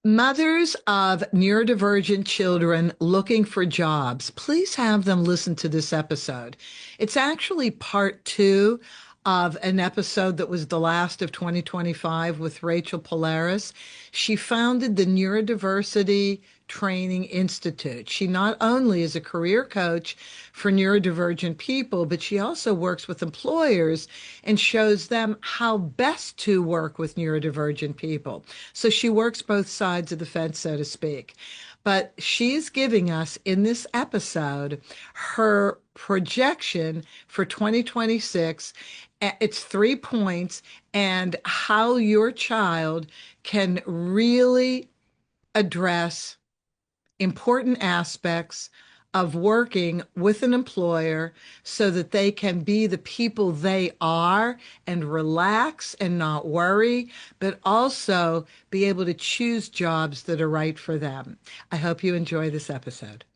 Mothers of neurodivergent children looking for jobs, please have them listen to this episode. It's actually part two of an episode that was the last of 2025 with Racheal Pallares. She founded the Neurodiversity Training Institute. She not only is a career coach for neurodivergent people, but she also works with employers and shows them how best to work with neurodivergent people. So she works both sides of the fence, so to speak. But she's giving us in this episode her projection for 2026. It's 3 points and how your child can really address important aspects of working with an employer so that they can be the people they are and relax and not worry, but also be able to choose jobs that are right for them. I hope you enjoy this episode.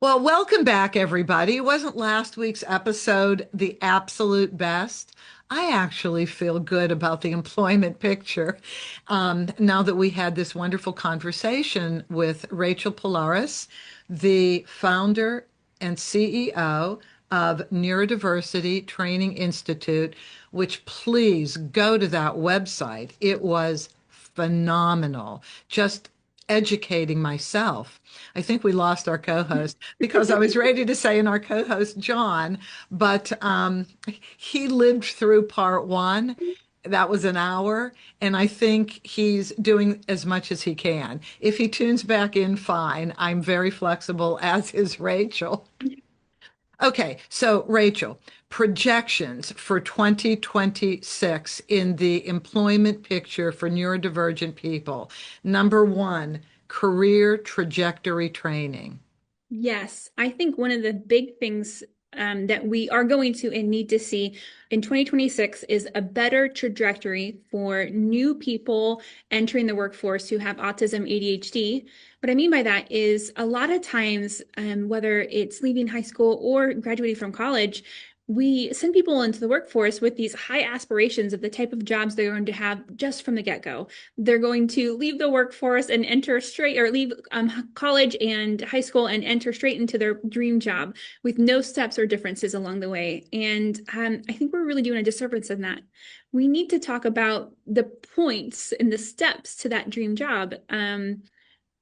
Well, welcome back, everybody. Wasn't last week's episode the absolute best? I actually feel good about the employment picture now that we had this wonderful conversation with Racheal Pallares, the founder and CEO of Neurodiversity Training Institute, which please go to that website. It was phenomenal. Just educating myself. I think we lost our co-host because I was ready to say, and our co-host John, but he lived through part one. That was an hour, and I think he's doing as much as he can. If he tunes back in, fine. I'm very flexible, as is Racheal. Okay, so Racheal, projections for 2026 in the employment picture for neurodivergent people. Number one, career trajectory training. Yes, I think one of the big things that we are going to and need to see in 2026 is a better trajectory for new people entering the workforce who have autism, ADHD. What I mean by that is a lot of times, whether it's leaving high school or graduating from college, we send people into the workforce with these high aspirations of the type of jobs they're going to have just from the get-go. They're going to leave the workforce and enter straight, or leave college and high school and enter straight into their dream job with no steps or differences along the way. And I think we're really doing a disservice in that. We need to talk about the points and the steps to that dream job.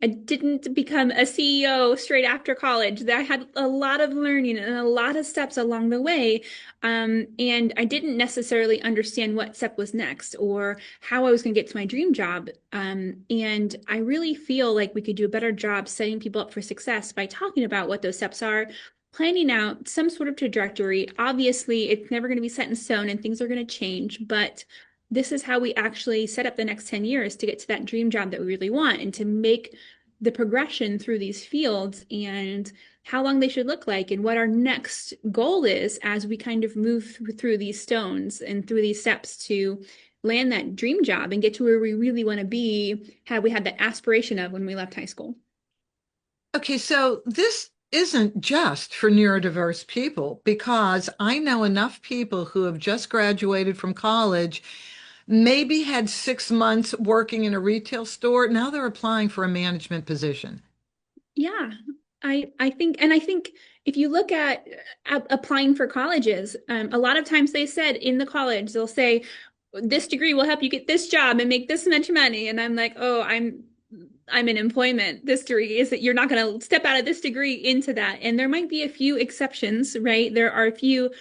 I didn't become a CEO straight after college. I had a lot of learning and a lot of steps along the way. And I didn't necessarily understand what step was next or how I was going to get to my dream job. And I really feel like we could do a better job setting people up for success by talking about what those steps are, planning out some sort of trajectory. Obviously, it's never going to be set in stone and things are going to change, but this is how we actually set up the next 10 years to get to that dream job that we really want and to make the progression through these fields and how long they should look like and what our next goal is as we kind of move through these stones and through these steps to land that dream job and get to where we really want to be, how we had that aspiration of when we left high school. Okay, so this isn't just for neurodiverse people because I know enough people who have just graduated from college, maybe had 6 months working in a retail store. Now they're applying for a management position. Yeah, I think, and I think if you look at applying for colleges, a lot of times they said in the college, they'll say, this degree will help you get this job and make this much money. And I'm like, oh, I'm in employment. This degree is that you're not going to step out of this degree into that. And there might be a few exceptions, right? There are a few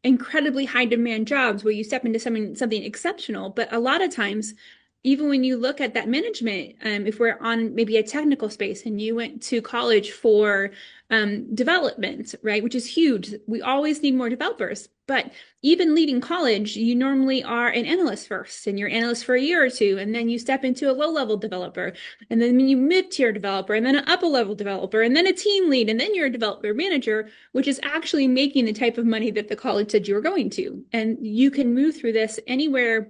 incredibly high demand jobs where you step into something exceptional. But a lot of times, even when you look at that management, if we're on maybe a technical space and you went to college for development, right, which is huge. We always need more developers. But even leaving college, you normally are an analyst first, and you're an analyst for a year or two, and then you step into a low-level developer, and then you mid-tier developer, and then an upper-level developer, and then a team lead, and then you're a developer manager, which is actually making the type of money that the college said you were going to. And you can move through this anywhere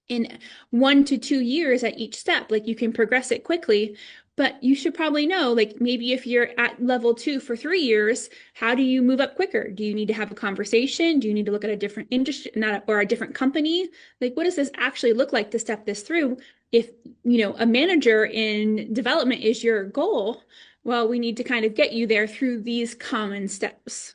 in 1 to 2 years at each step. Like you can progress it quickly, but you should probably know, like maybe if you're at level 2 for 3 years, how do you move up quicker? Do you need to have a conversation? Do you need to look at a different industry, or a different company? Like, what does this actually look like to step this through? if, a manager in development is your goal, well, we need to kind of get you there through these common steps.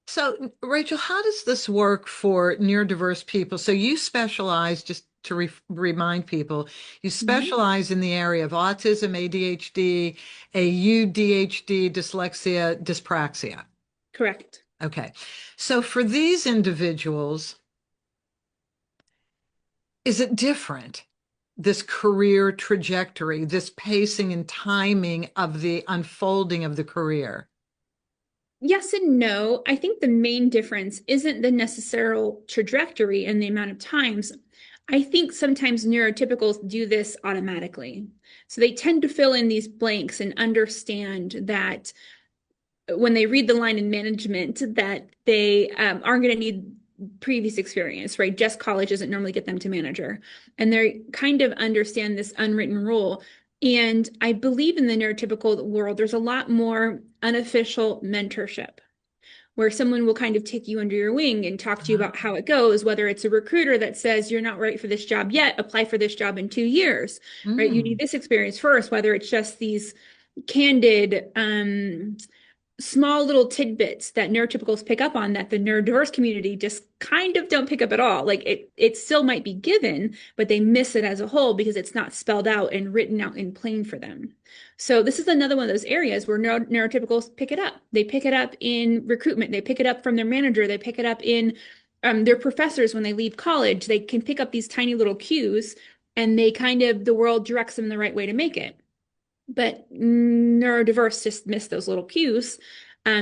So, Rachel, how does this work for neurodiverse people? So, you specialize, just to remind people, you Mhm. specialize in the area of autism, ADHD, AUDHD, dyslexia, dyspraxia. Correct. Okay. So, for these individuals, is it different? This career trajectory, this pacing and timing of the unfolding of the career? Yes and no. I think the main difference isn't the necessary trajectory and the amount of times. I think sometimes neurotypicals do this automatically. So they tend to fill in these blanks and understand that when they read the line in management that they aren't going to need previous experience, right? Just college doesn't normally get them to manager. And they kind of understand this unwritten rule. And I believe in the neurotypical world, there's a lot more unofficial mentorship where someone will kind of take you under your wing and talk to you about how it goes, whether it's a recruiter that says you're not right for this job yet, apply for this job in 2 years, right? You need Mm. this experience first, whether it's just these candid small little tidbits that neurotypicals pick up on that the neurodiverse community just kind of don't pick up at all. Like it still might be given, but they miss it as a whole because it's not spelled out and written out in plain for them. So this is another one of those areas where neurotypicals pick it up. They pick it up in recruitment. They pick it up from their manager. They pick it up in their professors when they leave college. They can pick up these tiny little cues, and they kind of the world directs them the right way to make it. But neurodiverse just miss those little cues.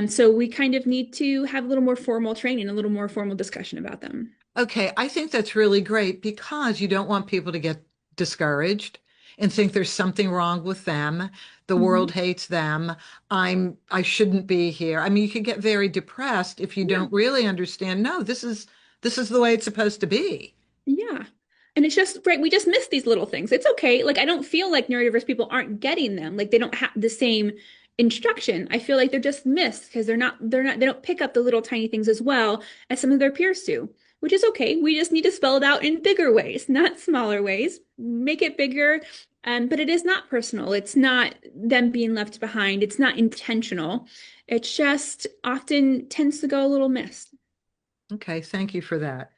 So we kind of need to have a little more formal training, a little more formal discussion about them. Okay, I think that's really great because you don't want people to get discouraged and think there's something wrong with them. The world Mhm. hates them. I shouldn't be here. I mean, you could get very depressed if you Yeah. don't really understand, no, this is the way it's supposed to be. Yeah. And it's just, right, we just miss these little things. It's okay. Like, I don't feel like neurodiverse people aren't getting them. Like, they don't have the same instruction. I feel like they're just missed because they don't pick up the little tiny things as well as some of their peers do, which is okay. We just need to spell it out in bigger ways, not smaller ways. Make it bigger. But it is not personal. It's not them being left behind. It's not intentional. It's just often tends to go a little missed. Okay, thank you for that.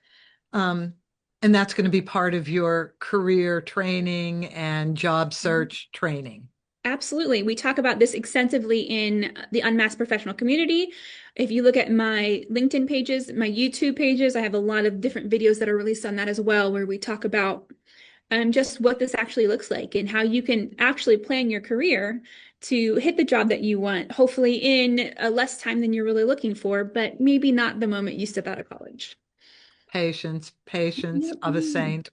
Um, and that's going to be part of your career training and job search training. Absolutely. We talk about this extensively in the unmasked professional community. If you look at my LinkedIn pages, my YouTube pages, I have a lot of different videos that are released on that as well, where we talk about just what this actually looks like and how you can actually plan your career to hit the job that you want, hopefully in less time than you're really looking for, but maybe not the moment you step out of college. Patience, patience Yep. of a saint.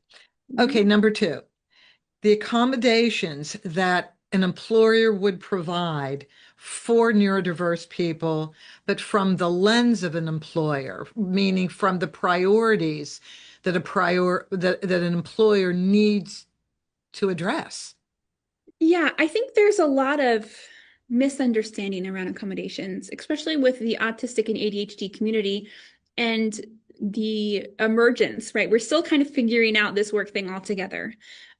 Okay, Yep. number two, the accommodations that an employer would provide for neurodiverse people, but from the lens of an employer, meaning from the priorities that an employer needs to address. Yeah, I think there's a lot of misunderstanding around accommodations, especially with the autistic and ADHD community and the emergence, right? We're still kind of figuring out this work thing altogether.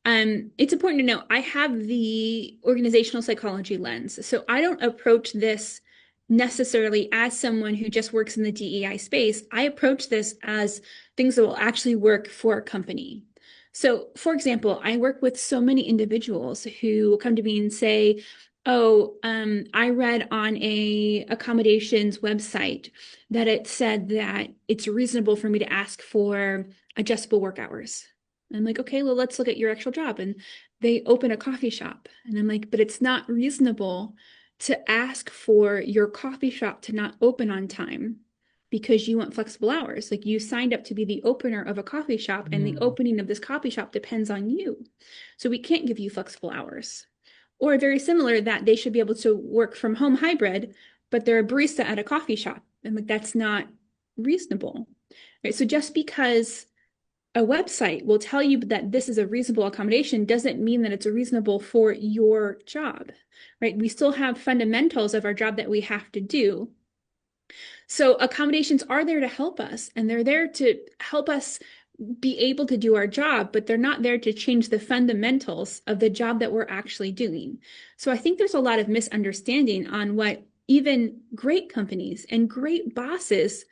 It's important to know I have the organizational psychology lens. So I don't approach this necessarily as someone who just works in the DEI space. I approach this as things that will actually work for a company. So, for example, I work with so many individuals who come to me and say, "Oh, I read on a accommodations website that it said that it's reasonable for me to ask for adjustable work hours." And I'm like, "Okay, well, let's look at your actual job." And they open a coffee shop, and I'm like, "But it's not reasonable to ask for your coffee shop to not open on time." Because you want flexible hours. Like you signed up to be the opener of a coffee shop, and the Mm. opening of this coffee shop depends on you. So we can't give you flexible hours. Or very similar, that they should be able to work from home hybrid, but they're a barista at a coffee shop. And like that's not reasonable. Right. So just because a website will tell you that this is a reasonable accommodation doesn't mean that it's a reasonable for your job. Right. We still have fundamentals of our job that we have to do. So accommodations are there to help us, and they're there to help us be able to do our job, but they're not there to change the fundamentals of the job that we're actually doing. So I think there's a lot of misunderstanding on what even great companies and great bosses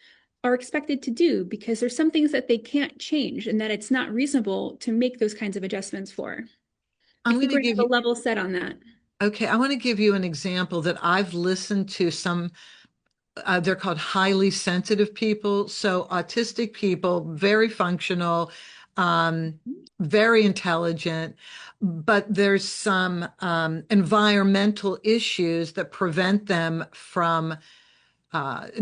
are expected to do, because there's some things that they can't change and that it's not reasonable to make those kinds of adjustments for. I I'm going think to we're gonna give have you, a level set on that. okay, I want to give you an example that I've listened to some, they're called highly sensitive people. So autistic people, very functional, very intelligent, but there's some environmental issues that prevent them from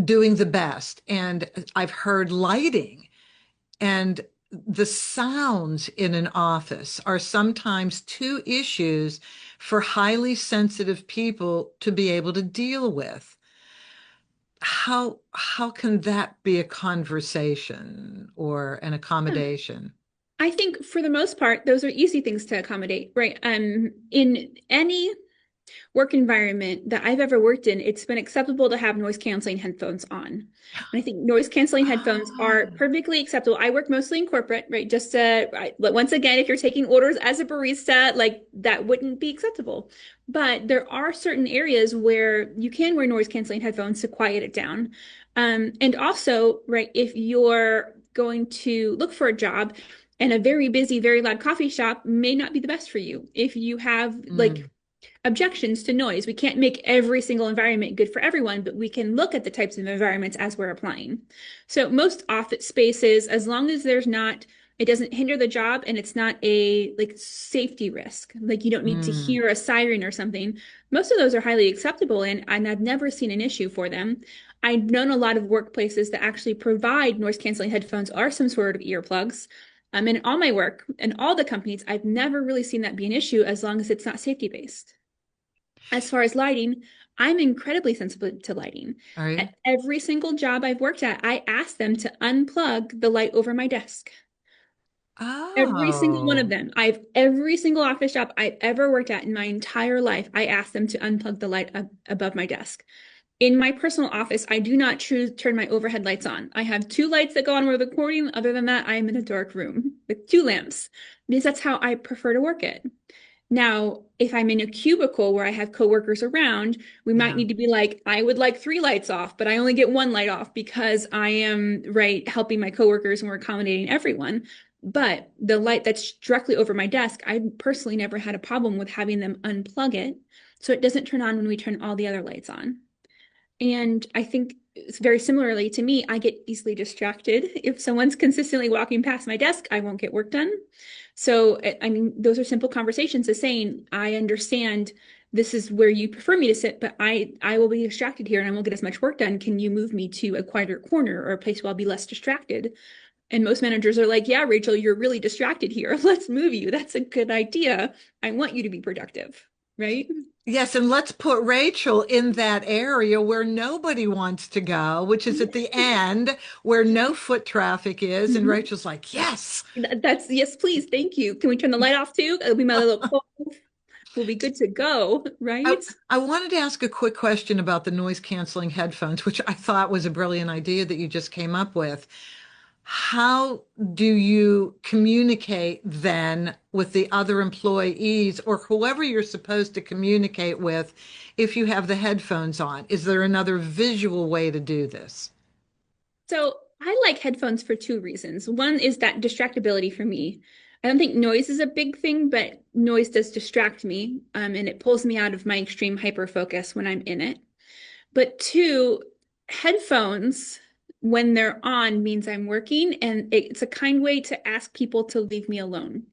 doing the best. And I've heard lighting and the sounds in an office are sometimes two issues for highly sensitive people to be able to deal with. How can that be a conversation or an accommodation? I think for the most part, those are easy things to accommodate, right? In any work environment that I've ever worked in, it's been acceptable to have noise canceling headphones on. And I think noise canceling headphones are Oh, perfectly acceptable. I work mostly in corporate, right? Once again, if you're taking orders as a barista, like that wouldn't be acceptable. But there are certain areas where you can wear noise canceling headphones to quiet it down. And also, right, if you're going to look for a job, and a very busy, very loud coffee shop may not be the best for you. If you have mm, like objections to noise. We can't make every single environment good for everyone, but we can look at the types of environments as we're applying. So most office spaces, as long as it doesn't hinder the job and it's not a like safety risk, like you don't need to mm. hear a siren or something. Most of those are highly acceptable, and I've never seen an issue for them. I've known a lot of workplaces that actually provide noise canceling headphones or some sort of earplugs. In all my work and all the companies, I've never really seen that be an issue as long as it's not safety based. As far as lighting, I'm incredibly sensitive to lighting. Are you? At every single job I've worked at, I ask them to unplug the light over my desk. Every single one of Oh, them. Every single office job I've ever worked at in my entire life, I ask them to unplug the light above my desk. In my personal office, I do not turn my overhead lights on. I have two lights that go on with recording. Other than that, I am in a dark room with two lamps because that's how I prefer to work it. Now, if I'm in a cubicle where I have coworkers around, we might yeah. need to be like, I would like three lights off, but I only get one light off because I am, right, helping my coworkers and we're accommodating everyone. But the light that's directly over my desk, I personally never had a problem with having them unplug it so it doesn't turn on when we turn all the other lights on. And I think it's very similarly to me, I get easily distracted. If someone's consistently walking past my desk, I won't get work done. So, I mean, those are simple conversations of saying, I understand this is where you prefer me to sit, but I will be distracted here and I won't get as much work done. Can you move me to a quieter corner or a place where I'll be less distracted? And most managers are like, yeah, Racheal, you're really distracted here. Let's move you. That's a good idea. I want you to be productive, right? Yes, and let's put Rachel in that area where nobody wants to go, which is at the end where no foot traffic is. And Mhm. Rachel's like, yes. That's yes, please. Thank you. Can we turn the light off too? It'll be my little clove. We'll be good to go, I, right? I wanted to ask a quick question about the noise canceling headphones, which I thought was a brilliant idea that you just came up with. How do you communicate then with the other employees or whoever you're supposed to communicate with if you have the headphones on? Is there another visual way to do this? So I like headphones for two reasons. One is that distractibility for me. I don't think noise is a big thing, but noise does distract me, and it pulls me out of my extreme hyper focus when I'm in it. But two, headphones, when they're on, means I'm working, and it's a kind way to ask people to leave me alone.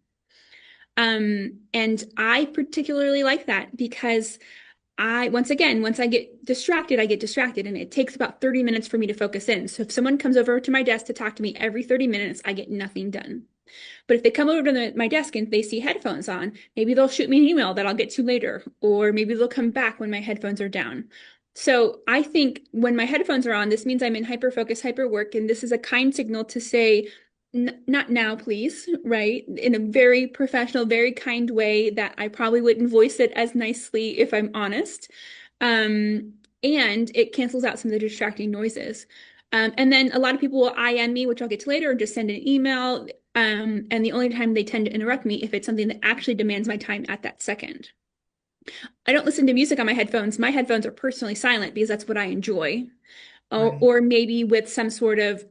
And I particularly like that because once again, once I get distracted, and it takes about 30 minutes for me to focus in. So if someone comes over to my desk to talk to me every 30 minutes, I get nothing done. But if they come over to my desk and they see headphones on, maybe they'll shoot me an email that I'll get to later, or maybe they'll come back when my headphones are down. So I think when my headphones are on, this means I'm in hyper focus, hyper work, and this is a kind signal to say, not now, please, right? In a very professional, very kind way that I probably wouldn't voice it as nicely if I'm honest. Um, and it cancels out some of the distracting noises. And then a lot of people will IM me, which I'll get to later, or just send an email. And the only time they tend to interrupt me if it's something that actually demands my time at that second. I don't listen to music on my headphones. My headphones are personally silent because that's what I enjoy. Right. Or maybe with some sort of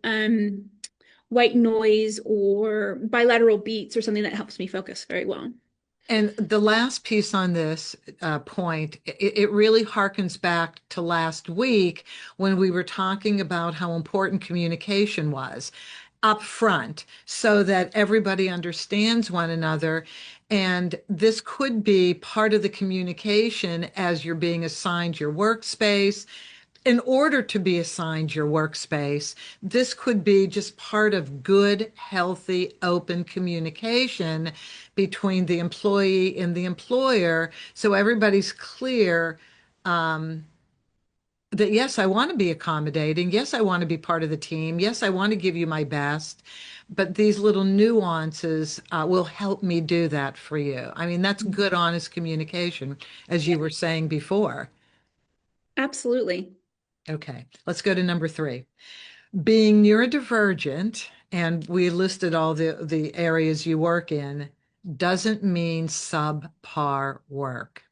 white noise or bilateral beats or something that helps me focus very well. And the last piece on this point, it really harkens back to last week when we were talking about how important communication was up front so that everybody understands one another. And this could be part of the communication as you're being assigned your workspace. In order to be assigned your workspace, this could be just part of good, healthy, open communication between the employee and the employer. So everybody's clear that, yes, I want to be accommodating. Yes, I want to be part of the team. Yes, I want to give you my best. But these little nuances will help me do that for you. I mean, that's good, honest communication, as you Yeah, were saying before. absolutely. Okay, let's go to number three. Being neurodivergent, and we listed all the areas you work in, doesn't mean subpar work.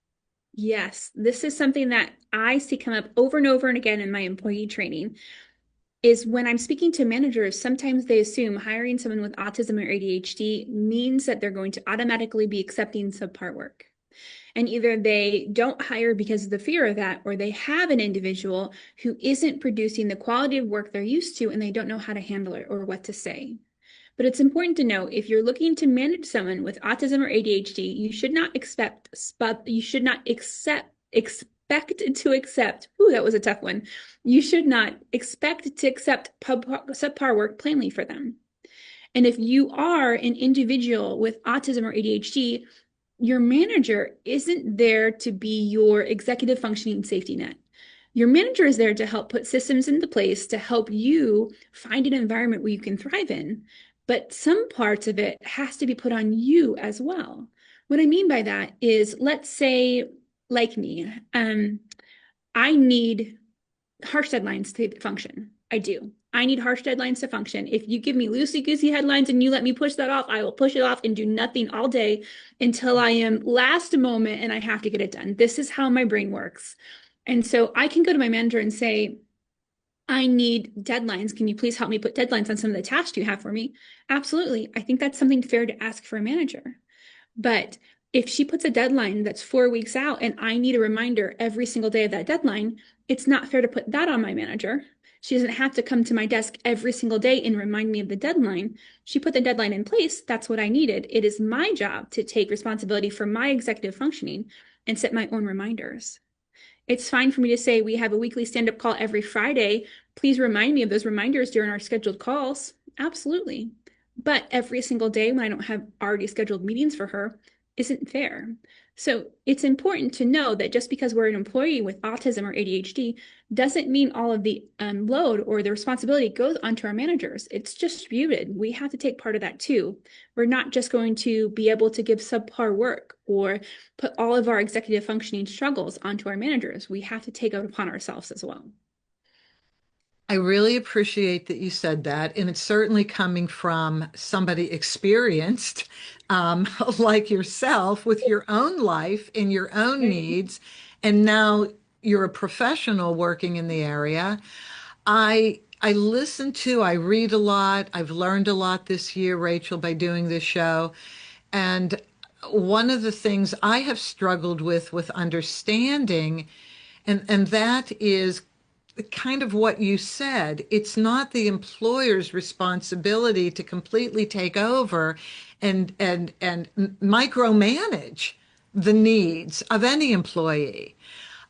Yes, this is something that I see come up over and over and again in my employee training. Is when I'm speaking to managers, sometimes they assume hiring someone with autism or ADHD means that they're going to automatically be accepting subpar work. And either they don't hire because of the fear of that, or they have an individual who isn't producing the quality of work they're used to and they don't know how to handle it or what to say. But it's important to know if you're looking to manage someone with autism or ADHD, you should not expect to accept. Ooh, that was a tough one. You should not expect to accept subpar work plainly for them. And if you are an individual with autism or ADHD, your manager isn't there to be your executive functioning safety net. Your manager is there to help put systems into place to help you find an environment where you can thrive in. But some parts of it has to be put on you as well. What I mean by that is, let's say, like me, I need harsh deadlines to function. I do. I need harsh deadlines to function. If you give me loosey goosey headlines and you let me push that off, I will push it off and do nothing all day until I am last moment and I have to get it done. This is how my brain works. And so I can go to my manager and say, I need deadlines. Can you please help me put deadlines on some of the tasks you have for me? Absolutely. I think that's something fair to ask for a manager. But if she puts a deadline that's 4 weeks out and I need a reminder every single day of that deadline, it's not fair to put that on my manager. She doesn't have to come to my desk every single day and remind me of the deadline. She put the deadline in place. That's what I needed. It is my job to take responsibility for my executive functioning and set my own reminders. It's fine for me to say we have a weekly stand-up call every Friday. Please remind me of those reminders during our scheduled calls. Absolutely. But every single day when I don't have already scheduled meetings for her isn't fair. So it's important to know that just because we're an employee with autism or ADHD doesn't mean all of the load or the responsibility goes onto our managers. It's distributed. We have to take part of that too. We're not just going to be able to give subpar work or put all of our executive functioning struggles onto our managers. We have to take it upon ourselves as well. I really appreciate that you said that, and it's certainly coming from somebody experienced, like yourself, with your own life and your own Right. needs, and now you're a professional working in the area. I listen to, I read a lot. I've learned a lot this year, Rachel, by doing this show. And one of the things I have struggled with understanding, and that is kind of what you said. It's not the employer's responsibility to completely take over and micromanage the needs of any employee.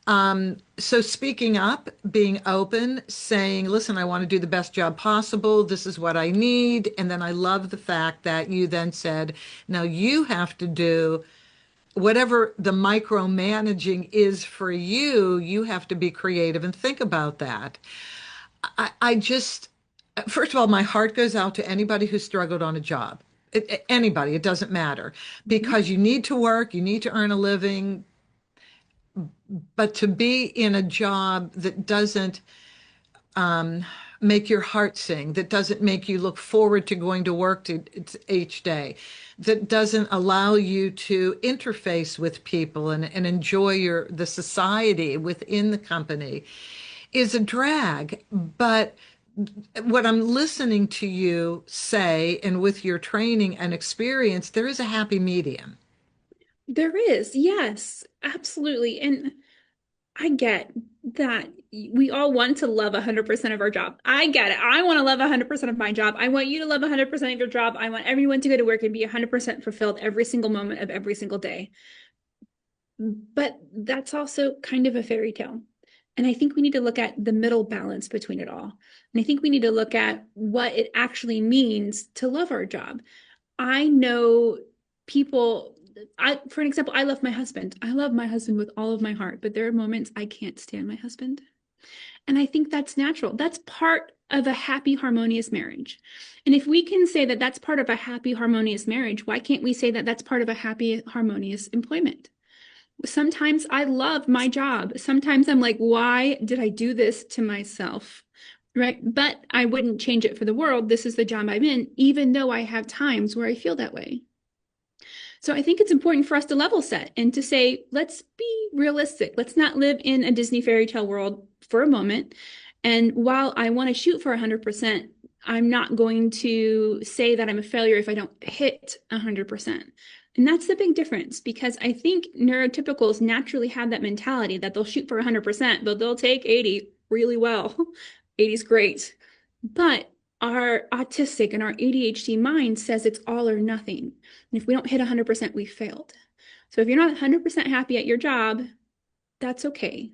So speaking up, being open, saying, listen, I want to do the best job possible. This is what I need. And then I love the fact that you then said, now you have to do whatever the micromanaging is for you, you have to be creative and think about that. I just, first of all, my heart goes out to anybody who struggled on a job. Anybody, it doesn't matter Mhm. because you need to work, you need to earn a living, but to be in a job that doesn't make your heart sing, that doesn't make you look forward to going to work each day, that doesn't allow you to interface with people and enjoy the society within the company, is a drag. But what I'm listening to you say, and with your training and experience, there is a happy medium. There is, yes, absolutely. And I get that we all want to love 100% of our job. I get it. I want to love 100% of my job. I want you to love 100% of your job. I want everyone to go to work and be 100% fulfilled every single moment of every single day. But that's also kind of a fairy tale. And I think we need to look at the middle balance between it all. And I think we need to look at what it actually means to love our job. I know people, for an example, I love my husband. I love my husband with all of my heart, but there are moments I can't stand my husband. And I think that's natural. That's part of a happy, harmonious marriage. And if we can say that that's part of a happy, harmonious marriage, why can't we say that that's part of a happy, harmonious employment? Sometimes I love my job. Sometimes I'm like, why did I do this to myself? Right. But I wouldn't change it for the world. This is the job I'm in, even though I have times where I feel that way. So I think it's important for us to level set and to say, let's be realistic. Let's not live in a Disney fairy tale world for a moment. And while I want to shoot for 100%, I'm not going to say that I'm a failure if I don't hit 100%. And that's the big difference, because I think neurotypicals naturally have that mentality that they'll shoot for 100%, but they'll take 80 really well. 80 is great. But our autistic and our ADHD mind says it's all or nothing. And if we don't hit 100%, we failed. So if you're not 100% happy at your job, that's okay.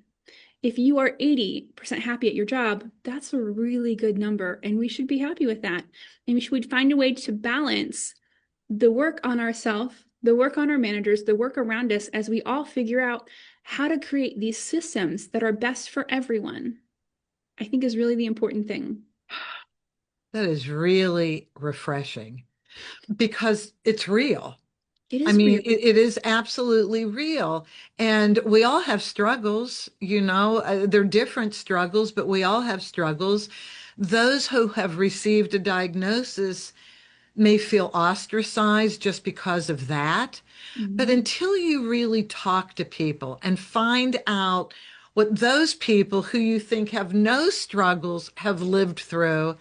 If you are 80% happy at your job, that's a really good number, and we should be happy with that. And we should find a way to balance the work on ourselves, the work on our managers, the work around us, as we all figure out how to create these systems that are best for everyone, I think is really the important thing. That is really refreshing because it's real. It I is mean, real. it is absolutely real. And we all have struggles, they're different struggles, but we all have struggles. Those who have received a diagnosis may feel ostracized just because of that. But Mhm. until you really talk to people and find out what those people who you think have no struggles have lived through,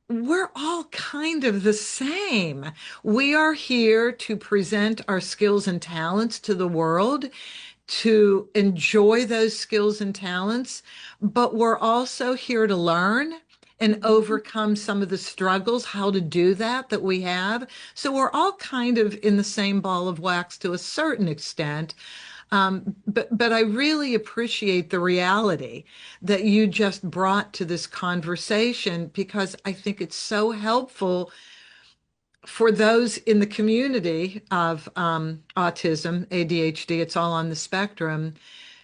we're all kind of the same. We are here to present our skills and talents to the world, to enjoy those skills and talents, but we're also here to learn and Mhm. overcome some of the struggles, how to do that we have. So we're all kind of in the same ball of wax to a certain extent. But I really appreciate the reality that you just brought to this conversation, because I think it's so helpful for those in the community of autism, ADHD, it's all on the spectrum,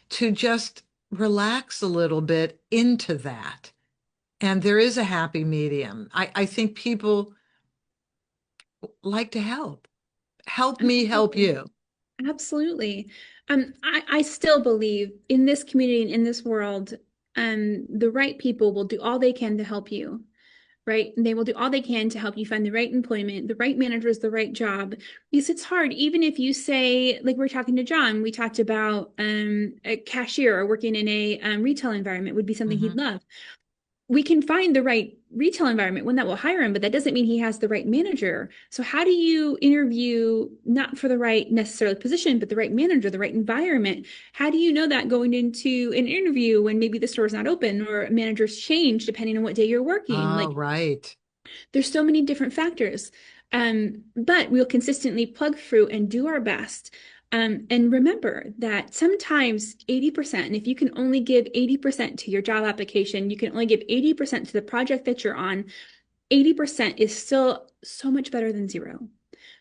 to just relax a little bit into that. And there is a happy medium. I think people like to help. Help me help Absolutely. you. Absolutely. I still believe in this community and in this world, the right people will do all they can to help you, right? And they will do all they can to help you find the right employment, the right managers, the right job. Because it's hard, even if you say, like we're talking to John, we talked about a cashier or working in a retail environment would be something he'd Mhm. love. We can find the right retail environment, one that will hire him, but that doesn't mean he has the right manager. So how do you interview not for the right necessarily position, but the right manager, the right environment? How do you know that going into an interview when maybe the store is not open or managers change depending on what day you're working? Oh, Like right. there's so many different factors. But we'll consistently plug through and do our best. And remember that sometimes 80%, and if you can only give 80% to your job application, you can only give 80% to the project that you're on, 80% is still so much better than zero.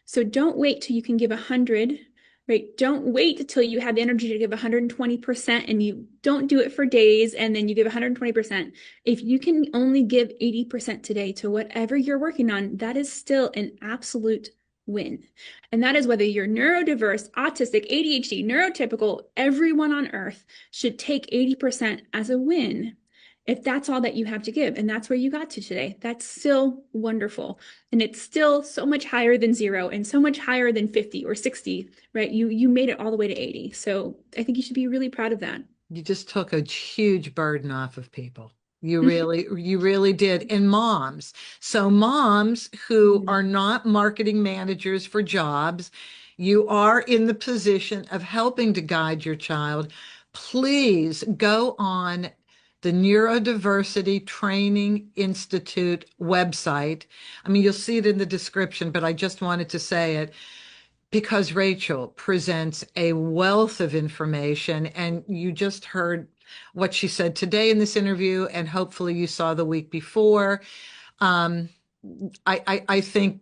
So don't wait till you can give 100, right? Don't wait until you have the energy to give 120% and you don't do it for days and then you give 120%. If you can only give 80% today to whatever you're working on, that is still an absolute win. And that is whether you're neurodiverse, autistic, ADHD, neurotypical, everyone on earth should take 80% as a win. if that's all that you have to give and that's where you got to today, that's still wonderful. And it's still so much higher than zero and so much higher than 50 or 60, right? You made it all the way to 80. So I think you should be really proud of that. You just took a huge burden off of people. You really did. And moms. So moms who are not marketing managers for jobs, you are in the position of helping to guide your child. Please go on the Neurodiversity Training Institute website. I mean, you'll see it in the description, but I just wanted to say it because Racheal presents a wealth of information, and you just heard what she said today in this interview, and hopefully you saw the week before. Um, I think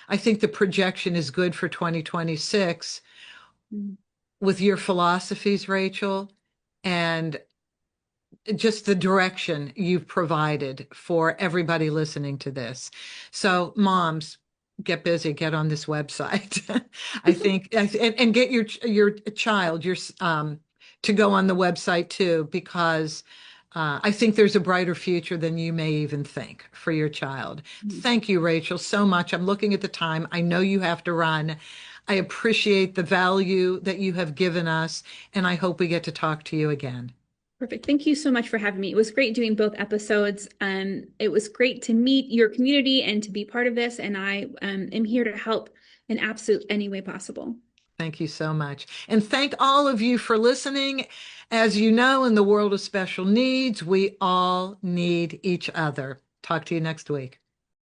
the projection is good for 2026 with your philosophies, Racheal, and just the direction you've provided for everybody listening to this. So, moms, get busy, get on this website. I think, and get your child to go on the website too, because I think there's a brighter future than you may even think for your child. Thank you, Racheal, so much. I'm looking at the time. I know you have to run. I appreciate the value that you have given us, and I hope we get to talk to you again. Perfect. Thank you so much for having me. It was great doing both episodes. It was great to meet your community and to be part of this. And I am here to help in absolute any way possible. Thank you so much. And thank all of you for listening. As you know, in the world of special needs, we all need each other. Talk to you next week.